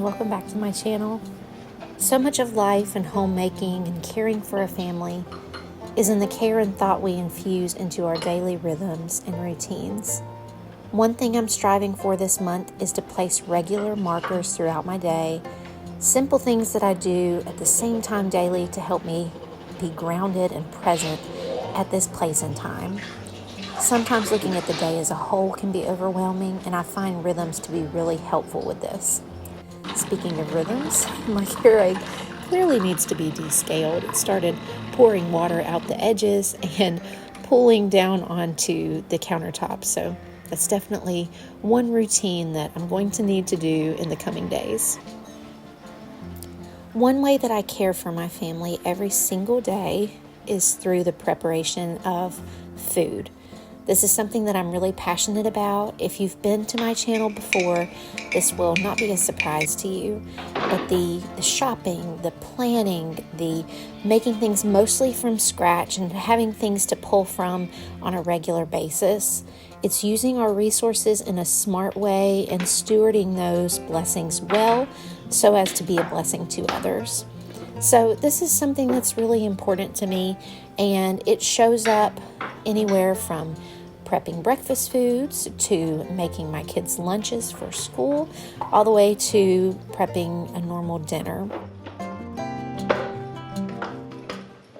welcome back to my channel. So much of life and homemaking and caring for a family is in the care and thought we infuse into our daily rhythms and routines. One thing I'm striving for this month is to place regular markers throughout my day, simple things that I do at the same time daily to help me be grounded and present at this place and time. Sometimes looking at the day as a whole can be overwhelming, and I find rhythms to be really helpful with this. Speaking of rhythms, my Keurig clearly needs to be descaled. It started pouring water out the edges and pulling down onto the countertop. So that's definitely one routine that I'm going to need to do in the coming days. One way that I care for my family every single day is through the preparation of food. This is something that I'm really passionate about. If you've been to my channel before, this will not be a surprise to you. But the shopping, the planning, the making things mostly from scratch and having things to pull from on a regular basis, it's using our resources in a smart way and stewarding those blessings well so as to be a blessing to others. So this is something that's really important to me, and it shows up anywhere from prepping breakfast foods to making my kids' lunches for school, all the way to prepping a normal dinner.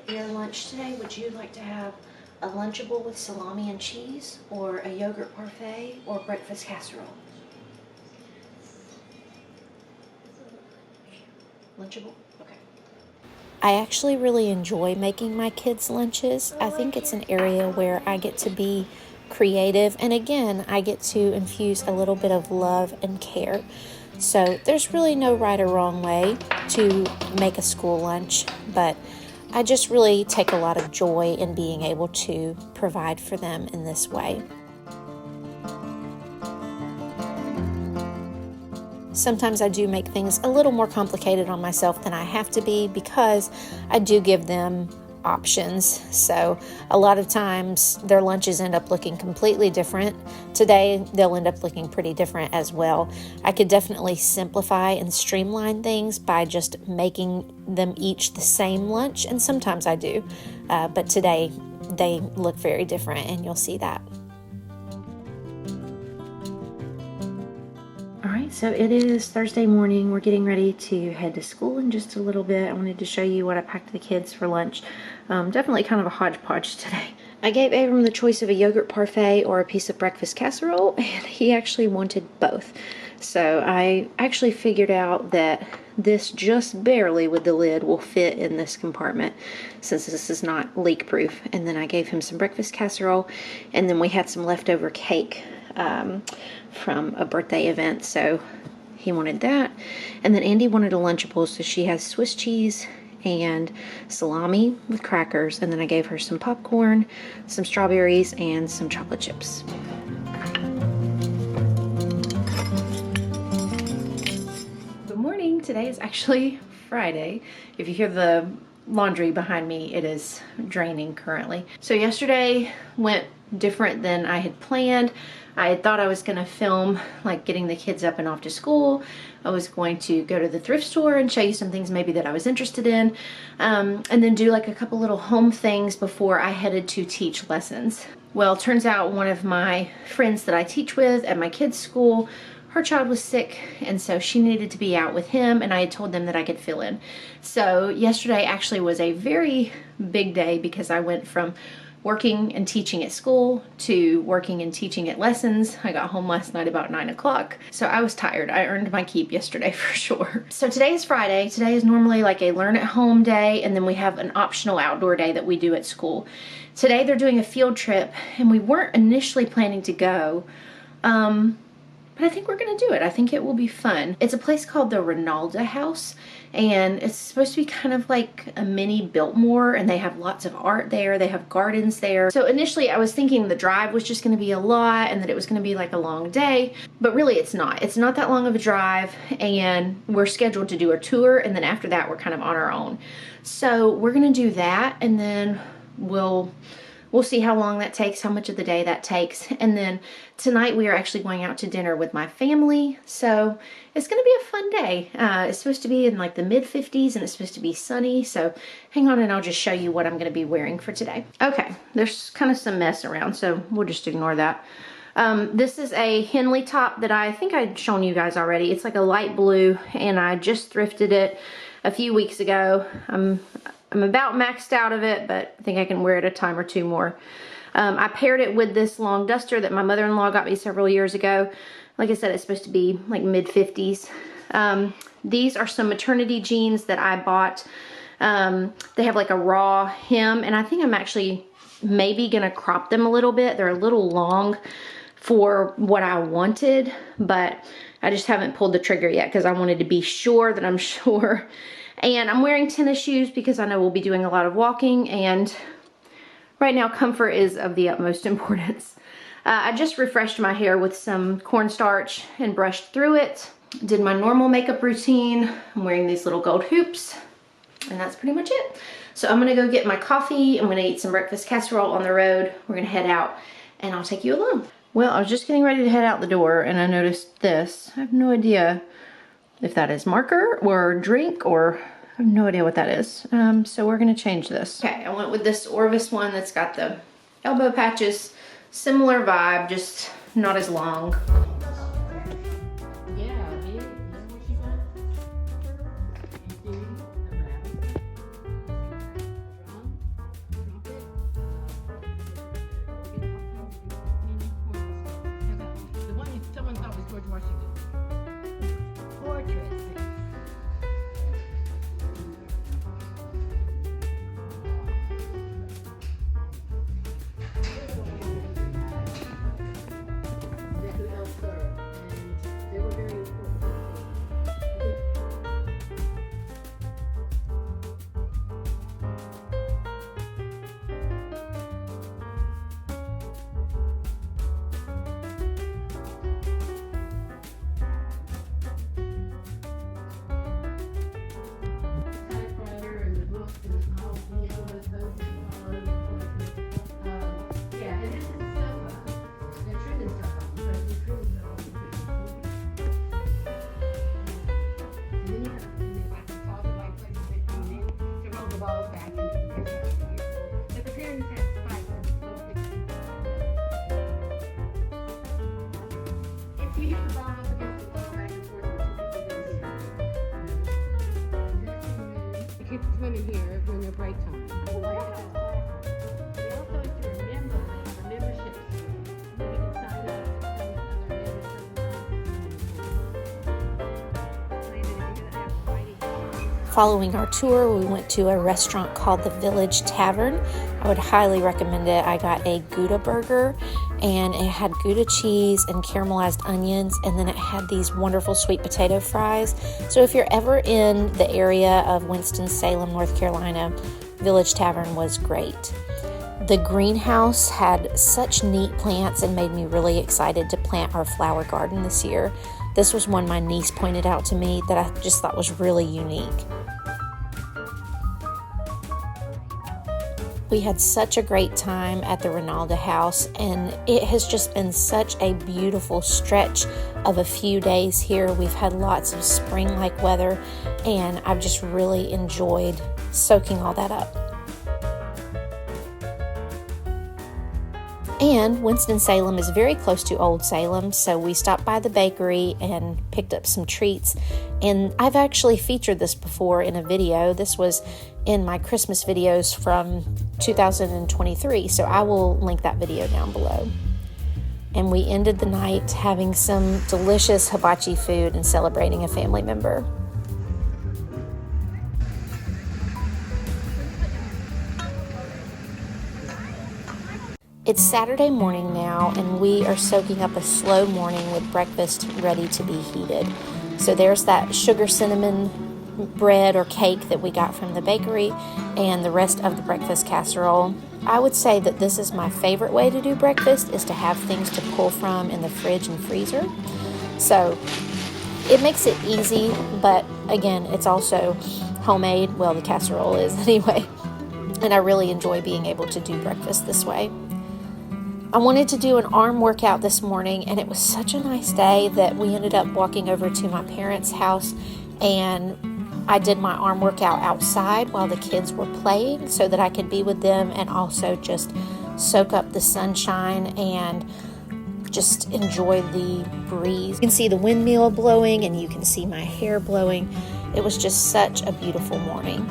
For your lunch today, would you like to have a Lunchable with salami and cheese, or a yogurt parfait, or breakfast casserole? Lunchable? Okay. I actually really enjoy making my kids' lunches. I think it's an area where I get to be creative, and again, I get to infuse a little bit of love and care. So there's really no right or wrong way to make a school lunch, but I just really take a lot of joy in being able to provide for them in this way. Sometimes I do make things a little more complicated on myself than I have to be because I do give them options. So a lot of times their lunches end up looking completely different. Today they'll end up looking pretty different as well. I could definitely simplify and streamline things by just making them each the same lunch, and sometimes I do. But today they look very different, and you'll see that. Alright, so it is Thursday morning. We're getting ready to head to school in just a little bit. I wanted to show you what I packed the kids for lunch. Definitely kind of a hodgepodge today. I gave Abram the choice of a yogurt parfait or a piece of breakfast casserole, and he actually wanted both. So I actually figured out that this just barely with the lid will fit in this compartment since this is not leak proof. And then I gave him some breakfast casserole, and then we had some leftover cake from a birthday event, so he wanted that. And then Andy wanted a Lunchable, so she has Swiss cheese and salami with crackers, and then I gave her some popcorn, some strawberries, and some chocolate chips. Good morning. Today is actually Friday. If you hear the laundry behind me, it is draining currently. So yesterday went different than I had planned. I had thought I was going to film like getting the kids up and off to school. I was going to go to the thrift store and show you some things maybe that I was interested in, and then do like a couple little home things before I headed to teach lessons. Well, turns out one of my friends that I teach with at my kids' school, her child was sick, and so she needed to be out with him, and I had told them that I could fill in. So yesterday actually was a very big day because I went from working and teaching at school to working and teaching at lessons. I got home last night about 9 o'clock, so I was tired. I earned my keep yesterday for sure. So today is Friday. Today is normally like a learn at home day, and then we have an optional outdoor day that we do at school. Today they're doing a field trip, and we weren't initially planning to go, but I think we're gonna do it. I think it will be fun. It's a place called the Ronaldo House, and it's supposed to be kind of like a mini Biltmore, and they have lots of art there. They have gardens there. So initially I was thinking the drive was just gonna be a lot and that it was gonna be like a long day, but really it's not. It's not that long of a drive, and we're scheduled to do a tour, and then after that we're kind of on our own. So we're gonna do that, and then we'll we'll see how long that takes, how much of the day that takes. And then tonight we are actually going out to dinner with my family. So it's going to be a fun day. It's supposed to be in like the mid-50s and it's supposed to be sunny. So hang on and I'll just show you what I'm going to be wearing for today. Okay, there's kind of some mess around, so we'll just ignore that. This is a Henley top that I think I'd shown you guys already. It's like a light blue and I just thrifted it a few weeks ago. I'm about maxed out of it, but I think I can wear it a time or two more. I paired it with this long duster that my mother-in-law got me several years ago. Like I said, it's supposed to be like mid-50s. These are some maternity jeans that I bought. They have like a raw hem, and I think I'm actually maybe gonna crop them a little bit. They're a little long for what I wanted, but I just haven't pulled the trigger yet because I wanted to be sure that I'm sure. And I'm wearing tennis shoes because I know we'll be doing a lot of walking, and right now comfort is of the utmost importance. I just refreshed my hair with some cornstarch and brushed through it. Did my normal makeup routine. I'm wearing these little gold hoops, and that's pretty much it. So I'm gonna go get my coffee. I'm gonna eat some breakfast casserole on the road. We're gonna head out and I'll take you along. Well, I was just getting ready to head out the door and I noticed this. I have no idea if that is marker or drink, or I have no idea what that is. So we're gonna change this. Okay, I went with this Orvis one that's got the elbow patches. Similar vibe, just not as long. Women here during their break time. They also have to remember the membership scheme. You can sign up to become another member. Following our tour, we went to a restaurant called the Village Tavern. I would highly recommend it. I got a Gouda burger, and it had Gouda cheese and caramelized onions, and then it had these wonderful sweet potato fries. So if you're ever in the area of Winston-Salem, North Carolina, Village Tavern was great. The greenhouse had such neat plants and made me really excited to plant our flower garden this year. This was one my niece pointed out to me that I just thought was really unique. We had such a great time at the Rinaldi house, and it has just been such a beautiful stretch of a few days here. We've had lots of spring-like weather, and I've just really enjoyed soaking all that up. And Winston-Salem is very close to Old Salem, so we stopped by the bakery and picked up some treats. And I've actually featured this before in a video. This was in my Christmas videos from 2023, so I will link that video down below. And we ended the night having some delicious hibachi food and celebrating a family member. It's Saturday morning now, and we are soaking up a slow morning with breakfast ready to be heated. So there's that sugar cinnamon bread or cake that we got from the bakery, and the rest of the breakfast casserole. I would say that this is my favorite way to do breakfast, is to have things to pull from in the fridge and freezer. So it makes it easy, but again, it's also homemade. Well, the casserole is anyway. and I really enjoy being able to do breakfast this way. I wanted to do an arm workout this morning, and it was such a nice day that we ended up walking over to my parents' house, and I did my arm workout outside while the kids were playing so that I could be with them and also just soak up the sunshine and just enjoy the breeze. You can see the windmill blowing and you can see my hair blowing. It was just such a beautiful morning.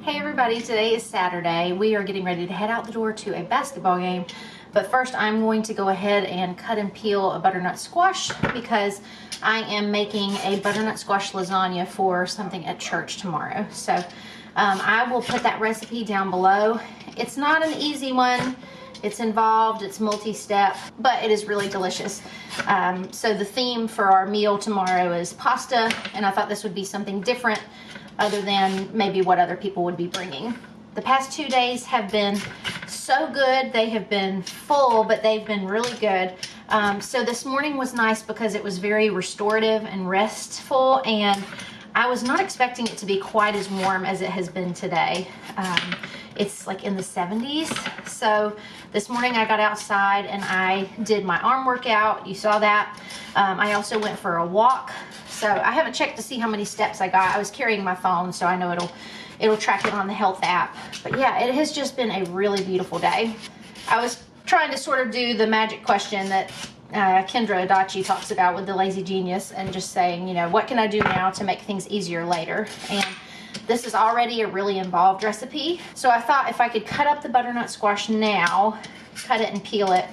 Hey everybody, today is Saturday. We are getting ready to head out the door to a basketball game. But first I'm going to go ahead and cut and peel a butternut squash because I am making a butternut squash lasagna for something at church tomorrow. So I will put that recipe down below. It's not an easy one. It's involved, it's multi-step, but it is really delicious. So the theme for our meal tomorrow is pasta, and I thought this would be something different other than maybe what other people would be bringing. The past 2 days have been so good. They have been full, but they've been really good. So this morning was nice because it was very restorative and restful, and I was not expecting it to be quite as warm as it has been today. It's like in the 70s. So this morning I got outside and I did my arm workout. You saw that. I also went for a walk. So I haven't checked to see how many steps I got. I was carrying my phone, so I know it'll track it on the health app. But yeah, it has just been a really beautiful day. I was trying to sort of do the magic question that Kendra Adachi talks about with the lazy genius, and just saying, you know, what can I do now to make things easier later? And this is already a really involved recipe. So I thought if I could cut up the butternut squash now, cut it and peel it,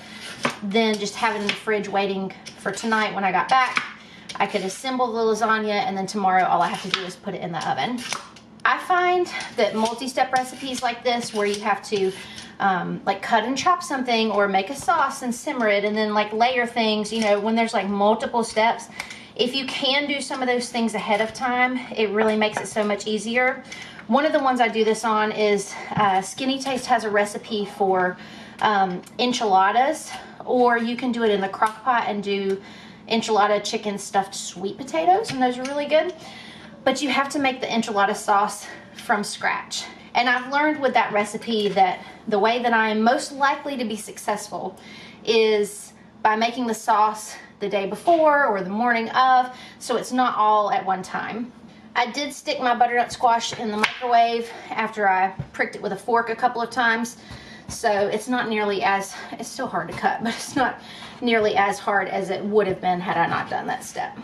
then just have it in the fridge waiting for tonight when I got back, I could assemble the lasagna, and then tomorrow all I have to do is put it in the oven. I find that multi-step recipes like this, where you have to like cut and chop something or make a sauce and simmer it and then like layer things, you know, when there's like multiple steps, if you can do some of those things ahead of time, it really makes it so much easier. One of the ones I do this on is Skinny Taste has a recipe for enchiladas, or you can do it in the crock pot and do enchilada chicken stuffed sweet potatoes, and those are really good. But you have to make the enchilada sauce from scratch. And I've learned with that recipe that the way that I am most likely to be successful is by making the sauce the day before or the morning of, so it's not all at one time. I did stick my butternut squash in the microwave after I pricked it with a fork a couple of times, so it's not nearly as, it's still hard to cut, but it's not nearly as hard as it would have been had I not done that step.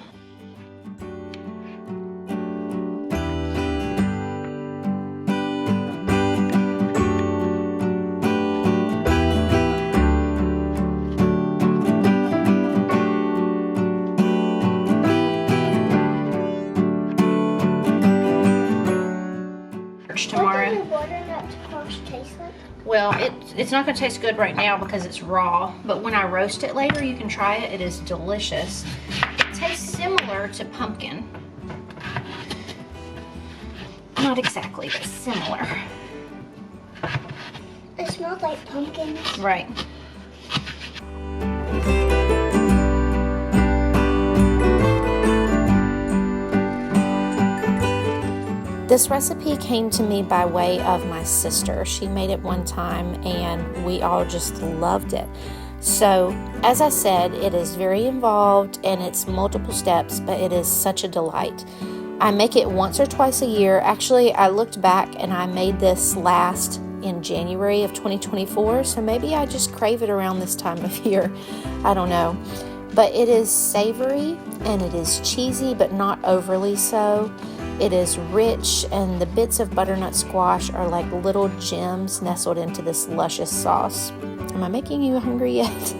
Tomorrow. What does your butternut squash taste like? Well, it's not going to taste good right now because it's raw, but when I roast it later, you can try it. It is delicious. It tastes similar to pumpkin. Not exactly, but similar. It smells like pumpkin. Right. This recipe came to me by way of my sister. She made it one time and we all just loved it. So, as I said, it is very involved and it's multiple steps, but it is such a delight. I make it once or twice a year. Actually, I looked back and I made this last in January of 2024, so maybe I just crave it around this time of year. I don't know. But it is savory and it is cheesy, but not overly so. It is rich, and the bits of butternut squash are like little gems nestled into this luscious sauce. Am I making you hungry yet?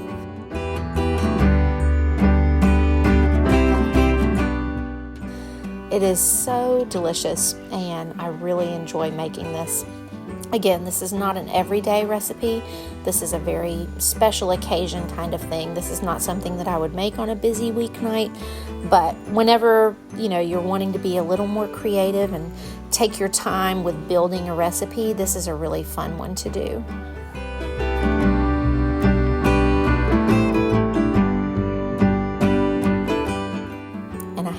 It is so delicious, and I really enjoy making this. Again, this is not an everyday recipe. This is a very special occasion kind of thing. This is not something that I would make on a busy weeknight, but whenever, you're wanting to be a little more creative and take your time with building a recipe, this is a really fun one to do.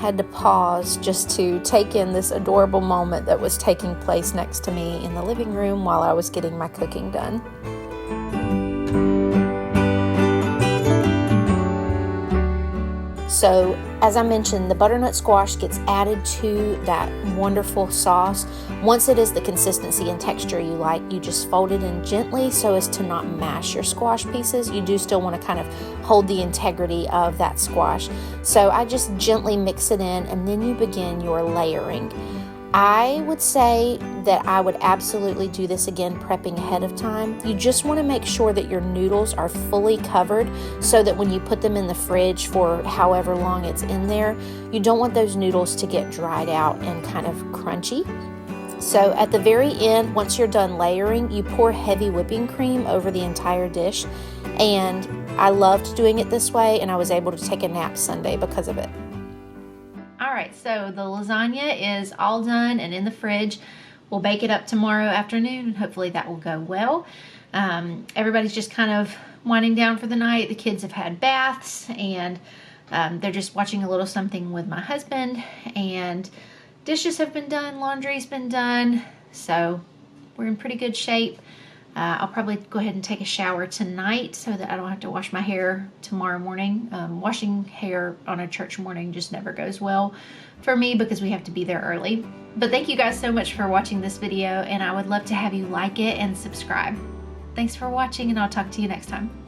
had to pause just to take in this adorable moment that was taking place next to me in the living room while I was getting my cooking done. So, as I mentioned, the butternut squash gets added to that wonderful sauce. Once it is the consistency and texture you like, you just fold it in gently so as to not mash your squash pieces. You do still want to kind of hold the integrity of that squash. So I just gently mix it in, and then you begin your layering. I would say that I would absolutely do this again prepping ahead of time. You just want to make sure that your noodles are fully covered so that when you put them in the fridge for however long it's in there, you don't want those noodles to get dried out and kind of crunchy. So at the very end, once you're done layering, you pour heavy whipping cream over the entire dish. And I loved doing it this way, and I was able to take a nap Sunday because of it. Alright, so the lasagna is all done and in the fridge. We'll bake it up tomorrow afternoon, and hopefully that will go well. Everybody's just kind of winding down for the night. The kids have had baths, and they're just watching a little something with my husband, and dishes have been done, laundry's been done, so we're in pretty good shape. I'll probably go ahead and take a shower tonight so that I don't have to wash my hair tomorrow morning. Washing hair on a church morning just never goes well for me because we have to be there early. But thank you guys so much for watching this video, and I would love to have you like it and subscribe. Thanks for watching, and I'll talk to you next time.